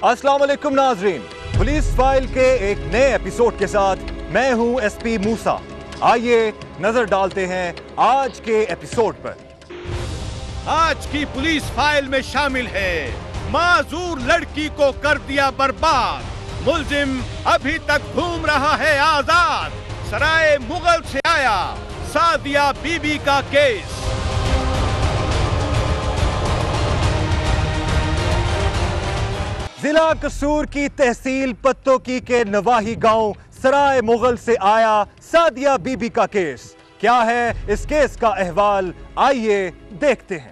अस्सलाम वालेकुम नाजरीन, पुलिस फाइल के एक नए एपिसोड के साथ मैं हूं एसपी मूसा। आइए नजर डालते हैं आज के एपिसोड पर। आज की पुलिस फाइल में शामिल है माजूर लड़की को कर दिया बर्बाद, मुलजिम अभी तक घूम रहा है आजाद, सराय मुगल से आया सादिया बीबी का केस। जिला कसूर की तहसील पत्तोकी के नवाही गांव सराय मुगल से आया सादिया बीबी का केस। क्या है इस केस का अहवाल, आइए देखते हैं।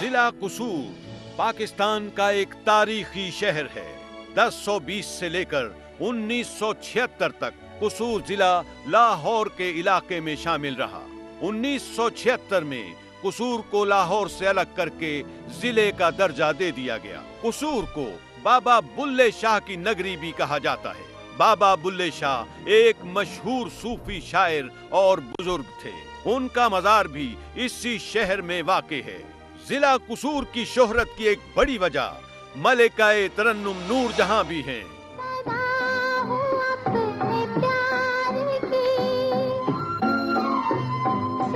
जिला कसूर पाकिस्तान का एक तारीखी शहर है। 1020 से लेकर 1976 तक कसूर जिला लाहौर के इलाके में शामिल रहा। 1976 में कसूर को लाहौर से अलग करके जिले का दर्जा दे दिया गया। कसूर को बाबा बुल्ले शाह की नगरी भी कहा जाता है। बाबा बुल्ले शाह एक मशहूर सूफी शायर और बुजुर्ग थे। उनका मजार भी इसी शहर में वाक़े है। जिला कसूर की शोहरत की एक बड़ी वजह मलिका-ए तरन्नुम नूर जहां भी हैं।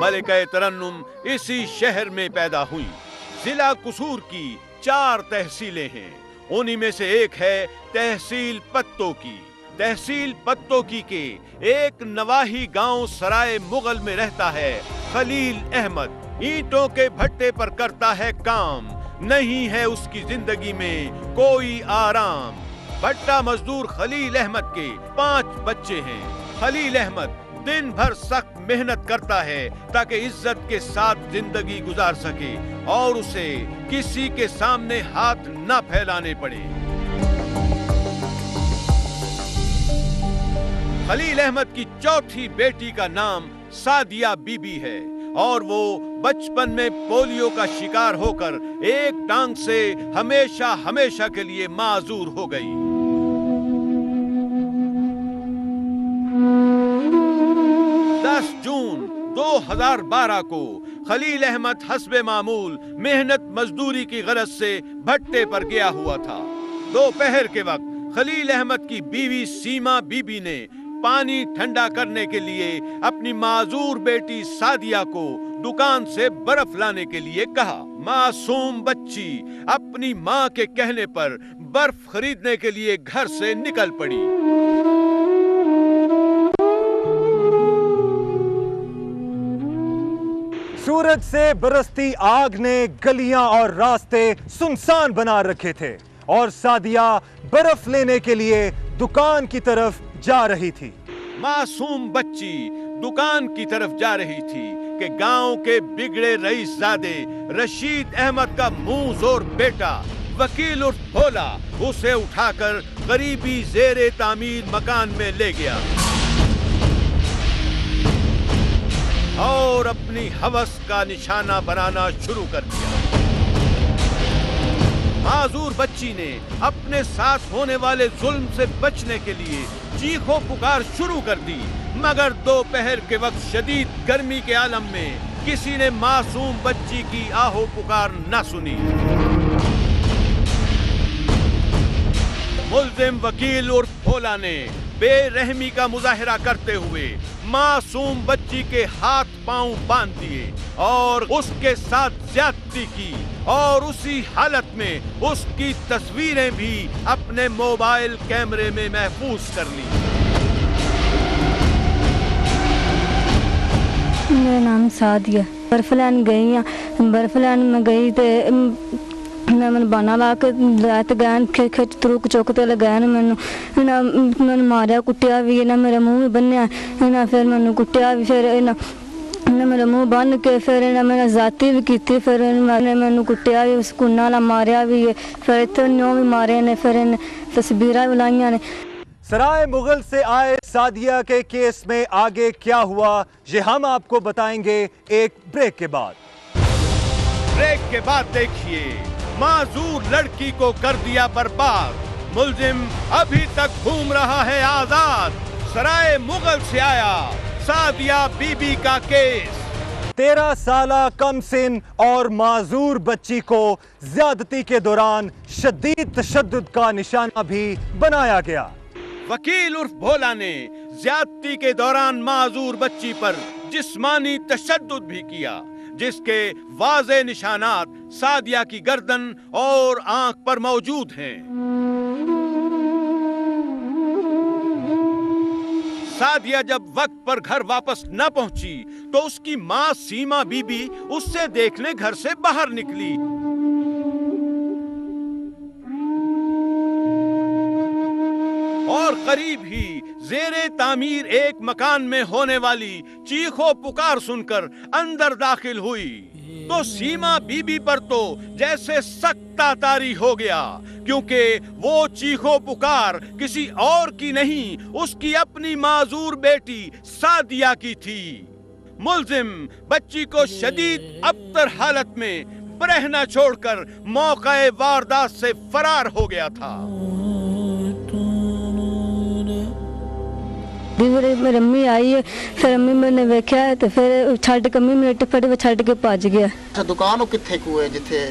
मलिका-ए तरन्नुम इसी शहर में पैदा हुई। जिला कसूर की 4 तहसीलें हैं, उन्हीं में से एक है तहसील पत्तोकी। तहसील पत्तोकी के एक नवाही गांव सराय मुगल में रहता है खलील अहमद। ईंटों के भट्टे पर करता है काम, नहीं है उसकी जिंदगी में कोई आराम। भट्टा मजदूर खलील अहमद के 5 बच्चे हैं। खलील अहमद दिन भर सख्त मेहनत करता है ताकि इज्जत के साथ जिंदगी गुजार सके और उसे किसी के सामने हाथ न फैलाने पड़े। खलील अहमद की चौथी बेटी का नाम सादिया बीबी है और वो बचपन में पोलियो का शिकार होकर एक टांग से हमेशा हमेशा के लिए माजूर हो गई। 10 जून 2012 को खलील अहमद हस्बे मामूल मेहनत मजदूरी की गरज से भट्टे पर गया हुआ था। दोपहर के वक्त खलील अहमद की बीवी सीमा बीबी ने पानी ठंडा करने के लिए अपनी माजूर बेटी सादिया को दुकान से बर्फ लाने के लिए कहा। मासूम बच्ची अपनी माँ के कहने पर बर्फ खरीदने के लिए घर से निकल पड़ी। सूरज से बरसती आग ने गलियां और रास्ते सुनसान बना रखे थे और सादिया बर्फ लेने के लिए दुकान की तरफ जा रही थी। मासूम बच्ची दुकान की तरफ जा रही थी कि गांव के बिगड़े रईसजादे रशीद अहमद का मुंह जोर बेटा वकील उर्फ भोला उसे उठाकर करीबी जेरे तामीर मकान में ले गया और अपनी हवस का निशाना बनाना शुरू कर दिया। माजूर बच्ची ने अपने साथ होने वाले जुल्म से बचने के लिए चीखों पुकार शुरू कर दी, मगर दोपहर के वक्त शदीद गर्मी के आलम में किसी ने मासूम बच्ची की आहो पुकार न सुनी। मुल्जिम वकील उर्फ भोला ने बेरहमी का मुजाहिरा करते हुए मासूम बच्ची के हाथ पांव बांध दिए और उसके साथ ज्यादती की और उसी हालत में उसकी तस्वीरें भी अपने मोबाइल कैमरे में महफूज कर ली। मेरा नाम सादिया, बर्फ लैन गई बर्फ लैन में गई तो मैंने बना ला के रात गैन खिच तुरुक चुक ते लगाया मैंने मारिया कुटिया भी ना, मेरा मुँह भी बन्या ना, फिर मैंने कुटिया भी, फिर मेरा मुँह बन के फिर मैंने जाती भी की, फिर मैंने कुटिया भी, सुकूना वाला मारिया भी है, फिर इतने न्यों भी मारे ने, फिर तस्वीर भी लाइया ने। सराय मुगल से आए सादिया के केस में आगे क्या हुआ ये हम आपको बताएंगे एक ब्रेक के बाद। ब्रेक के बाद देखिए, माजूर लड़की को कर दिया बर्बाद, मुलजिम अभी तक घूम रहा है आजाद। सराय मुगल से आया सादिया बीबी का केस। 13 साला कमसिन और माजूर बच्ची को ज्यादती के दौरान शदीद तशद्दुद का निशाना भी बनाया गया। वकील उर्फ भोला ने ज्यादती के दौरान माजूर बच्ची पर जिस्मानी तशद्दुद भी किया, जिसके वाज़े निशानात सादिया की गर्दन और आंख पर मौजूद हैं। सादिया जब वक्त पर घर वापस न पहुंची तो उसकी मां सीमा बीबी उससे देखने घर से बाहर निकली। और करीब ही ज़ेरे तामीर एक मकान में होने वाली चीखो पुकार सुनकर अंदर दाखिल हुई तो सीमा बीबी पर तो जैसे सख्ता तारी हो गया, क्योंकि वो चीखो पुकार किसी और की नहीं, उसकी अपनी माजूर बेटी सादिया की थी। मुल्जिम बच्ची को शदीद अबतर हालत में बरहना छोड़कर मौके वारदात से फरार हो गया था। मेरी अम्मी आई है, फिर अम्मी मैंने वेख्या है तो फिर छड़ के अम्मी मिनट फटे छड़ के भज गया। अच्छा, दुकान किथे को है जिथे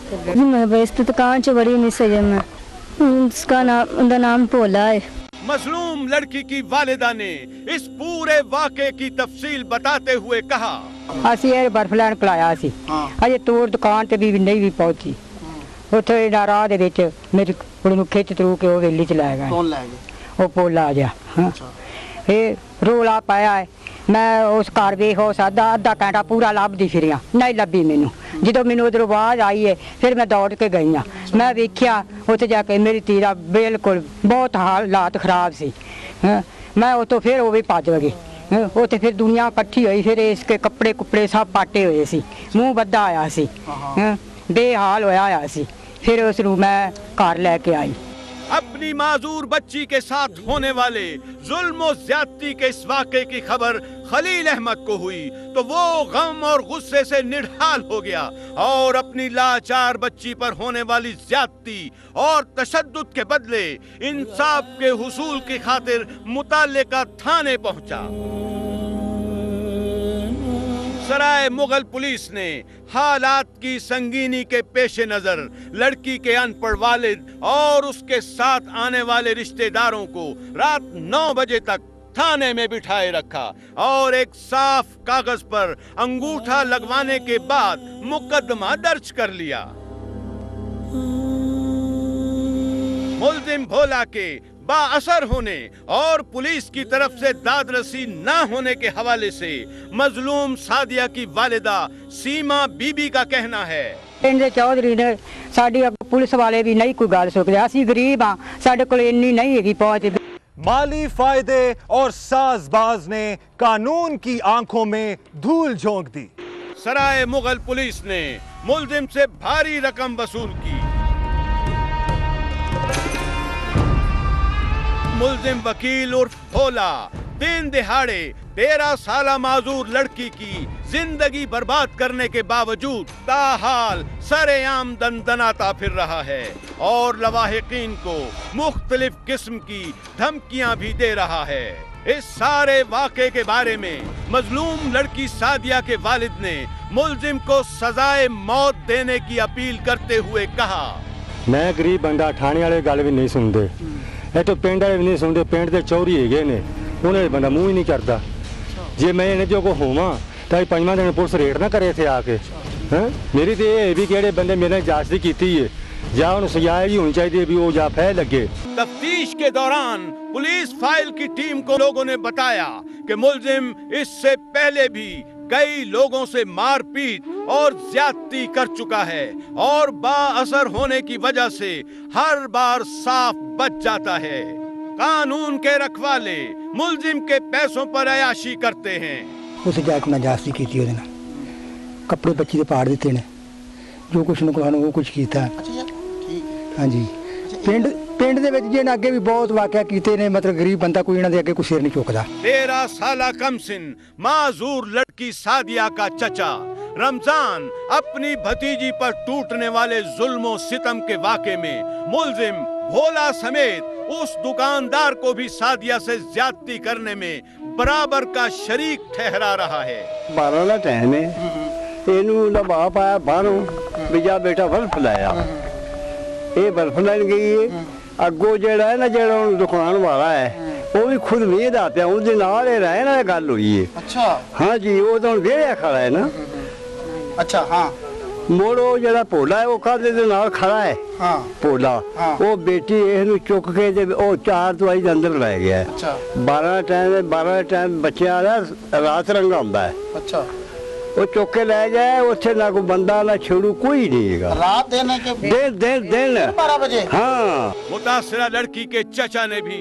जी मैं इस दुकान च बड़ी नहीं सही है, मैं उसका नाम उनका नाम भोला है। मजलूम लड़की की वालिदा ने इस पूरे वाक़े की तफसील बताते हुए कहा, ਅਸੀਂ ਇਹ ਬਰਫ ਲੈਣ ਕਲਾਇਆ ਸੀ। ਅਜੇ ਤੋੜ ਦੁਕਾਨ ਤੇ ਵੀ ਨਹੀਂ ਵੀ ਪਹੁੰਚੀ। ਉੱਥੇ ਰਾਹ ਦੇ ਵਿੱਚ ਮੇਰੀ ਕੁੜੀ ਨੂੰ ਖਿੱਚ ਤਰੂ ਕੇ ਉਹ ਵੇਲੀ ਚ ਲੈ ਗਏ। ਕੌਣ ਲੈ ਗਏ? ਉਹ ਭੋਲਾ ਆ ਗਿਆ। ਇਹ ਰੋਲਾ ਪਾਇਆ ਹੈ। ਮੈਂ ਉਸ ਘਰ ਵੇਖ ਹੋ ਸਕਦਾ ਅੱਧਾ ਘੰਟਾ ਪੂਰਾ ਲੱਭਦੀ ਫਿਰਿਆ, ਨਹੀਂ ਲੱਭੀ ਮੈਨੂੰ। ਜਦੋਂ ਮੈਨੂੰ ਉਧਰੋਂ ਆਵਾਜ਼ ਆਈ ਹੈ ਫਿਰ ਮੈਂ ਦੌੜ ਕੇ ਗਈ ਹਾਂ। ਮੈਂ ਵੇਖਿਆ ਉੱਥੇ ਜਾ ਕੇ ਮੇਰੀ ਧੀ ਦਾ ਬਿਲਕੁਲ ਬਹੁਤ ਹਾਲਾਤ ਖਰਾਬ ਸੀ। ਮੈਂ ਉੱਥੋਂ ਫਿਰ ਉਹ ਵੀ ਭੱਜ ਗਈ। ਉੱਥੇ ਫਿਰ ਦੁਨੀਆ ਇਕੱਠੀ ਹੋਈ, ਫਿਰ ਇਸਕੇ ਕੱਪੜੇ ਕੁੱਪੜੇ ਸਭ ਪਾਟੇ ਹੋਏ ਸੀ, ਮੂੰਹ ਬੱਧਾ ਆਇਆ ਸੀ, ਬੇਹਾਲ ਹੋਇਆ ਸੀ। ਫਿਰ ਉਸ ਨੂੰ ਮੈਂ ਘਰ ਲੈ ਕੇ ਆਈ। अपनी माजूर बच्ची के साथ होने वाले जुल्म और ज्यादती के इस वाक़े की खबर खलील अहमद को हुई तो वो गम और गुस्से से निढाल हो गया और अपनी लाचार बच्ची पर होने वाली ज्यादती और तशद्दुद के बदले इंसाफ के हुसूल की खातिर मुताल्लिका थाने पहुंचा। सराय मुगल पुलिस ने हालात की संगीनी के पेश नजर लड़की के अनपढ़ वालिद और उसके साथ आने वाले रिश्तेदारों को रात 9 बजे तक थाने में बिठाए रखा और एक साफ कागज पर अंगूठा लगवाने के बाद मुकदमा दर्ज कर लिया। मुल्जिम भोला के बाअसर होने और पुलिस की तरफ से दादरसी न होने के हवाले से मजलूम सादिया की वालिदा सीमा बीबी का कहना है, ਪਿੰਡ ਦੇ ਚੌਧਰੀ ਨੇ ਸਾਡੀ ਪੁਲਿਸ ਵਾਲੇ ਵੀ ਨਹੀਂ ਕੋਈ ਗੱਲ ਸੁਣਦੇ। ਅਸੀਂ ਗਰੀਬ ਆ, ਸਾਡੇ ਕੋਲ ਇੰਨੀ ਨਹੀਂ ਹੈਗੀ ਪਹੁੰਚ। माली फायदे और साजबाज ने कानून की आंखों में धूल झोंक दी। सराय मुगल पुलिस ने मुल्जिम से भारी रकम वसूल की। मुल्जिम वकील उर्फ भोला दिन दिहाड़े 13 साला माजूर लड़की की जिंदगी बर्बाद करने के बावजूद ताहाल सरेआम दंदनाता फिर रहा है और लवाहिकीन को मुख्तलिफ किस्म की धमकियां भी दे रहा है। इस सारे वाक़े के बारे में मजलूम लड़की सादिया के वालिद ने मुल्जिम को सजाए मौत देने की अपील करते हुए कहा, मैं गरीब बंदा, थाने वाले गल भी नहीं सुनते, तो पिंड वाले भी नहीं सुनते, पिंड के चौरी है ने उन्हें बंदा मुँह ही नहीं करता। जे मैं इन्हें जो को होवा तो 5वां दिन पुलिस रेड ना करे थे आके। मेरी तो ये भी कि बंदे मेरे जांच की है या उन्हें सजा ही होनी चाहिए भी वो जा फैल लगे। तफ्तीश के दौरान पुलिस फाइल की टीम को लोगों ने बताया कि मुल्जिम इससे पहले भी कई लोगों से मारपीट और ज्यादती कर चुका है और बाअसर होने की वजह से हर बार साफ बच जाता है। कानून के रखवाले मुल्जिम के पैसों पर अयाशी करते हैं। उस जाके मैं जास्ती की थी, कपड़े बच्ची के पाड़ दिते ने, जो कुछ नुकसान वो कुछ किया। हाँ जी, पिंड दे विच जे अगे भी बहुत वाकया कीते ने, मतलब गरीब बंदा कोई इन्हां दे अगे कोई सिर नहीं चुकदा। 13 साला कमसिन माजूर लड़की सादिया का चचा रमजान अपनी भतीजी पर टूटने वाले जुल्म और सितम के वाक़े में मुल्जिम भोला समेत उस दुकानदार को भी सादिया से ज्यादती करने में बराबर का शरीक ठहरा रहा है। 12 ਦਾ ਟਾਈਮ ਹੈ, ਇਹਨੂੰ ਦਾ ਬਾਪ ਆਇਆ ਬਾਹਰੋਂ ਵੀ ਜਾ ਬੇਟਾ ਬਰਫ ਲਾਇਆ। ਇਹ ਬਰਫ ਲੈਣ ਗਈ ਹੈ। ਅੱਗੋਂ ਜਿਹੜਾ ਹੈ ਨਾ, ਜਿਹੜਾ ਉਹ ਦੁਕਾਨ ਵਾਲਾ ਹੈ, ਉਹ ਵੀ ਖੁਦ ਵੇਖਦਾ ਪਿਆ, ਉਹਦੇ ਨਾਲ ਇਹ ਰਹਿਣ ਨਾਲ ਗੱਲ ਹੋਈ ਹੈ। ਅੱਛਾ ਹਾਂ ਜੀ, ਉਹ ਤਾਂ ਵੇੜਿਆ ਖੜਾ ਹੈ ਨਾ। ਅੱਛਾ ਹਾਂ ਮੋੜੋ ਜਿਹੜਾ ਭੋਲਾ ਹੈ ਉਹ ਕਾਹਦੇ ਦੇ ਨਾਲ ਖੜਾ ਹੈ। ਹਾਂ ਭੋਲਾ ਹਾਂ। ਉਹ ਬੇਟੀ ਇਹਨੂੰ ਚੁੱਕ ਕੇ ਤੇ ਉਹ 4 ਦਵਾਈ ਦੇ ਅੰਦਰ ਲੈ ਗਿਆ। ਅੱਛਾ 12 ਟਾਈਮ ਬੱਚਿਆਂ ਦਾ ਰਾਤ ਰੰਗਾ ਹੁੰਦਾ ਹੈ। ਅੱਛਾ ਉਹ ਚੁੱਕ ਕੇ ਲੈ ਜਾਏ, ਉੱਥੇ ਨਾ ਕੋਈ ਬੰਦਾ ਨਾ ਛੇੜੂ, ਕੋਈ ਨਹੀਂ ਹੈਗਾ। रात देने के दिन 12 बजे हाँ। मुतासिरा लड़की के चचा ने भी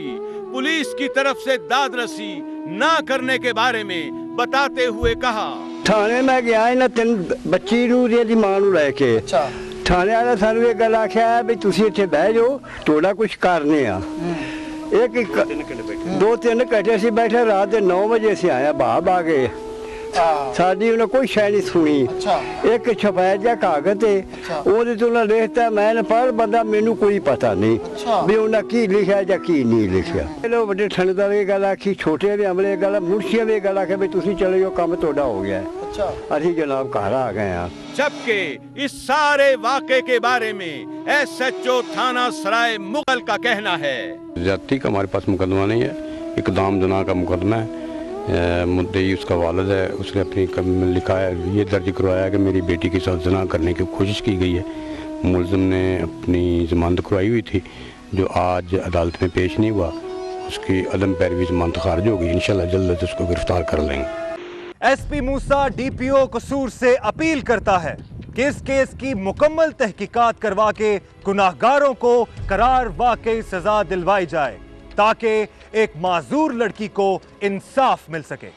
पुलिस की तरफ से दादरसी ना करने के बारे में बताते हुए कहा, थाने में गया ना 3 ਬੱਚੀ ਨੂੰ ਦੀ ਮਾਂ ਨੂੰ ਲੈ ਕੇ। अच्छा ਥਾਣੇ ਵਾਲਾ ਸਾਨੂੰ ਇਹ ਗੱਲ ਆਖਿਆ ਵੀ ਤੁਸੀਂ ਇੱਥੇ ਬਹਿ ਜਾਓ, ਤੁਹਾਡਾ ਕੁਝ ਕਰਨੇ ਆ। 2-3 ਘੰਟੇ ਅਸੀਂ ਬੈਠੇ, ਰਾਤ ਦੇ 9 ਵਜੇ ਅਸੀਂ ਆਇਆ, ਬਾਹਰ ਆ ਗਏ। ਸਾਡੀ ਉਹਨੇ ਕੋਈ ਸ਼ੈ ਨਹੀਂ ਸੁਣੀ। अच्छा ਇੱਕ ਛਪਾਇਆ ਜਿਹਾ ਕਾਗਜ਼ ਤੇ ਉਹਦੇ ਤੋਂ ਉਹਨਾਂ ਲਿਖਤਾ, ਮੈਂ ਪੜ੍ਹ ਬੰਦਾ, ਮੈਨੂੰ ਕੋਈ ਪਤਾ ਨਹੀਂ ਅੱਛਾ। ਵੀ ਉਹਨਾਂ ਕੀ ਲਿਖਿਆ ਜਾਂ ਕੀ ਨਹੀਂ ਲਿਖਿਆ। ਚਲੋ ਵੱਡੇ ਥਾਣੇਦਾਰ ਇਹ ਗੱਲ ਆਖੀ, ਛੋਟੇ ਦੇ ਅਮਲੇ ਗੱਲ, ਮੁਨਸ਼ੀਆਂ ਵੀ ਇਹ ਗੱਲ ਆਖੇ ਵੀ ਤੁਸੀਂ ਚਲੇ ਜਾਓ, ਕੰਮ ਤੁਹਾਡਾ ਹੋ ਗਿਆ। अच्छा ਅਸੀਂ ਜਨਾਬ ਘਰ ਆ ਗਏ ਆ। जबकि इस सारे वाक़े के बारे में SHO थाना सराय मुगल का कहना है, ज्यादती का हमारे पास मुकदमा नहीं है, इकदाम जना का मुकदमा है। मुद्दई उसका वालिद है, उसने अपनी लिखा है, ये दर्ज करवाया कि मेरी बेटी के साथ जना करने की कोशिश की गई है। मुलजिम ने अपनी जमानत करवाई हुई थी, जो आज अदालत में पेश नहीं हुआ, उसकी अदम पैरवी जमानत खारिज होगी। इंशाल्लाह जल्द उसको गिरफ्तार कर लेंगे। एसपी मूसा डीपीओ कसूर से अपील करता है कि इस केस की मुकम्मल तहकीकात करवा के गुनाहगारों को करार वाकई सजा दिलवाई जाए, ताकि एक माजूर लड़की को इंसाफ मिल सके।